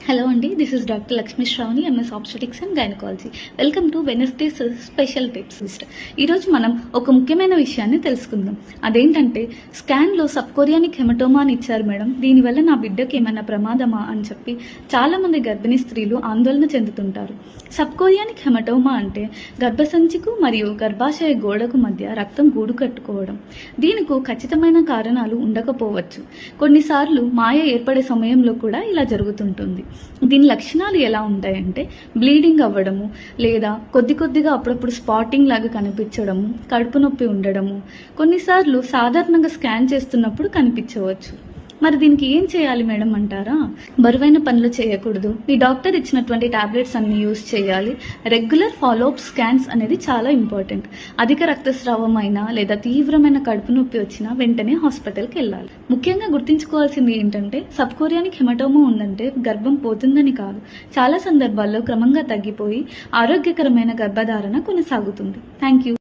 Hello అండి, this is doctor Lakshmi Sravani, MS obstetrics and gynaecology. Welcome to Wednesday's special tips list. ఈరోజు మనం ఒక ముఖ్యమైన విషయాన్ని తెలుసుకుందాం. అదేంటంటే, స్కాన్లో సబ్కోరియానిక్ హెమటోమా అని ఇచ్చారు మేడం, దీనివల్ల నా బిడ్డకి ఏమైనా ప్రమాదమా అని చెప్పి చాలామంది గర్భిణీ స్త్రీలు ఆందోళన చెందుతుంటారు. సబ్కోరియానిక్ హెమటోమా అంటే గర్భసంచికు మరియు గర్భాశయ గోడకు మధ్య రక్తం గూడు కట్టుకోవడం. దీనికి ఖచ్చితమైన కారణాలు ఉండకపోవచ్చు. కొన్నిసార్లు మాయ ఏర్పడే సమయంలో కూడా ఇలా జరుగుతుంటుంది. దీని లక్షణాలు ఎలా ఉంటాయంటే, బ్లీడింగ్ అవ్వడము, లేదా కొద్దిగా అప్పుడప్పుడు స్పాటింగ్ లాగా కనిపించడము, కడుపు నొప్పి ఉండడము, కొన్నిసార్లు సాధారణంగా స్కాన్ చేస్తున్నప్పుడు కనిపించవచ్చు. మరి దీనికి ఏం చేయాలి మేడం అంటారా? బరువైన పనులు చేయకూడదు, మీ డాక్టర్ ఇచ్చినటువంటి టాబ్లెట్స్ అన్ని యూజ్ చేయాలి. రెగ్యులర్ ఫాలోఅప్ స్కాన్స్ అనేది చాలా ఇంపార్టెంట్. అధిక రక్తస్రావం అయినా లేదా తీవ్రమైన కడుపు నొప్పి వచ్చినా వెంటనే హాస్పిటల్కి వెళ్ళాలి. ముఖ్యంగా గుర్తుంచుకోవాల్సింది ఏంటంటే, సబ్కోరియానిక్ హెమటోమా ఉందంటే గర్భం పోతుందని కాదు. చాలా సందర్భాల్లో క్రమంగా తగ్గిపోయి ఆరోగ్యకరమైన గర్భధారణ కొనసాగుతుంది. Thank you.